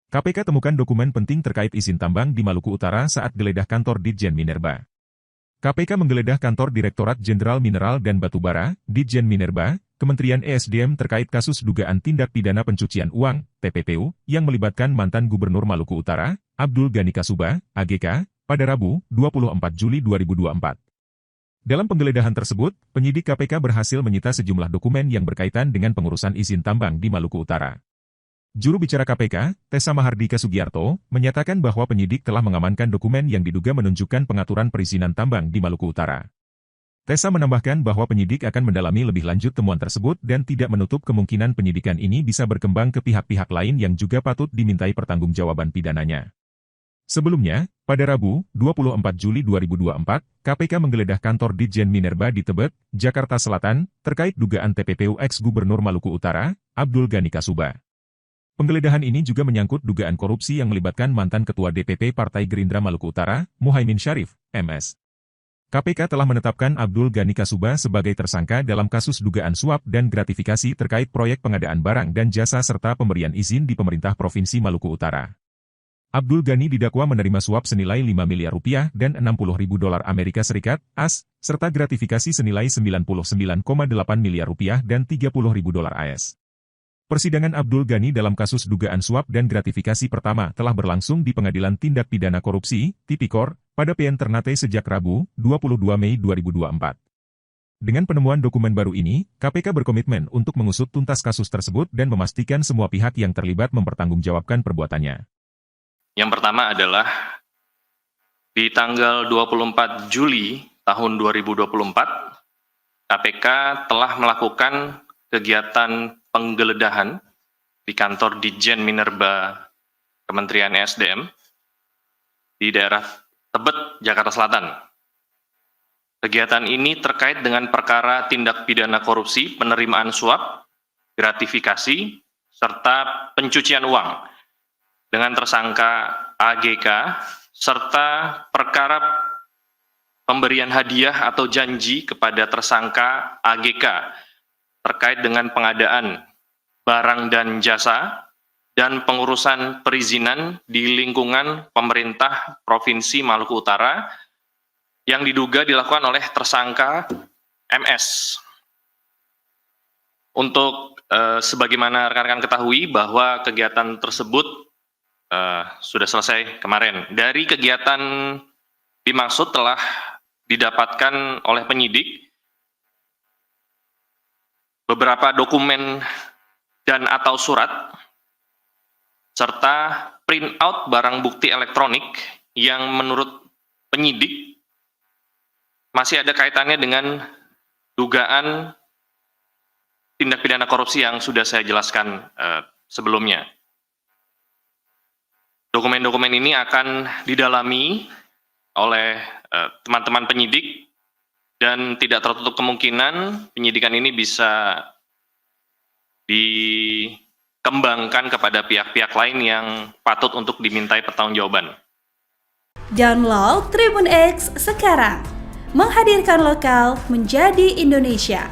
KPK temukan dokumen penting terkait izin tambang di Maluku Utara saat geledah kantor Ditjen Minerba. KPK menggeledah kantor Direktorat Jenderal Mineral dan Batubara, Ditjen Minerba, Kementerian ESDM terkait kasus dugaan tindak pidana pencucian uang, TPPU, yang melibatkan mantan Gubernur Maluku Utara, Abdul Ghani Kasuba, AGK, pada Rabu, 24 Juli 2024. Dalam penggeledahan tersebut, penyidik KPK berhasil menyita sejumlah dokumen yang berkaitan dengan pengurusan izin tambang di Maluku Utara. Juru bicara KPK, Tessa Mahardika Sugiarto, menyatakan bahwa penyidik telah mengamankan dokumen yang diduga menunjukkan pengaturan perizinan tambang di Maluku Utara. Tessa menambahkan bahwa penyidik akan mendalami lebih lanjut temuan tersebut dan tidak menutup kemungkinan penyidikan ini bisa berkembang ke pihak-pihak lain yang juga patut dimintai pertanggungjawaban pidananya. Sebelumnya, pada Rabu, 24 Juli 2024, KPK menggeledah kantor Ditjen Minerba di Tebet, Jakarta Selatan, terkait dugaan TPPU ex-Gubernur Maluku Utara, Abdul Ghani Kasuba. Penggeledahan ini juga menyangkut dugaan korupsi yang melibatkan mantan Ketua DPP Partai Gerindra Maluku Utara, Muhaimin Syarif, MS. KPK telah menetapkan Abdul Ghani Kasuba sebagai tersangka dalam kasus dugaan suap dan gratifikasi terkait proyek pengadaan barang dan jasa serta pemberian izin di pemerintah Provinsi Maluku Utara. Abdul Ghani didakwa menerima suap senilai 5 miliar rupiah dan 60 ribu dolar Amerika Serikat, AS, serta gratifikasi senilai 99,8 miliar rupiah dan 30 ribu dolar AS. Persidangan Abdul Ghani dalam kasus dugaan suap dan gratifikasi pertama telah berlangsung di Pengadilan Tindak Pidana Korupsi, Tipikor, pada PN Ternate sejak Rabu, 22 Mei 2024. Dengan penemuan dokumen baru ini, KPK berkomitmen untuk mengusut tuntas kasus tersebut dan memastikan semua pihak yang terlibat mempertanggungjawabkan perbuatannya. Yang pertama adalah di tanggal 24 Juli tahun 2024, KPK telah melakukan kegiatan penggeledahan di kantor Ditjen Minerba Kementerian ESDM di daerah Tebet, Jakarta Selatan. Kegiatan ini terkait dengan perkara tindak pidana korupsi, penerimaan suap, gratifikasi, serta pencucian uang dengan tersangka AGK, serta perkara pemberian hadiah atau janji kepada tersangka AGK terkait dengan pengadaan barang dan jasa dan pengurusan perizinan di lingkungan pemerintah Provinsi Maluku Utara yang diduga dilakukan oleh tersangka MS. Untuk sebagaimana rekan-rekan ketahui bahwa kegiatan tersebut sudah selesai kemarin. Dari kegiatan dimaksud telah didapatkan oleh penyidik beberapa dokumen dan atau surat, serta print out barang bukti elektronik yang menurut penyidik masih ada kaitannya dengan dugaan tindak pidana korupsi yang sudah saya jelaskan sebelumnya. Dokumen-dokumen ini akan didalami oleh teman-teman penyidik dan tidak tertutup kemungkinan penyidikan ini bisa dikembangkan kepada pihak-pihak lain yang patut untuk dimintai pertanggungjawaban. Download Tribun X sekarang, menghadirkan lokal menjadi Indonesia.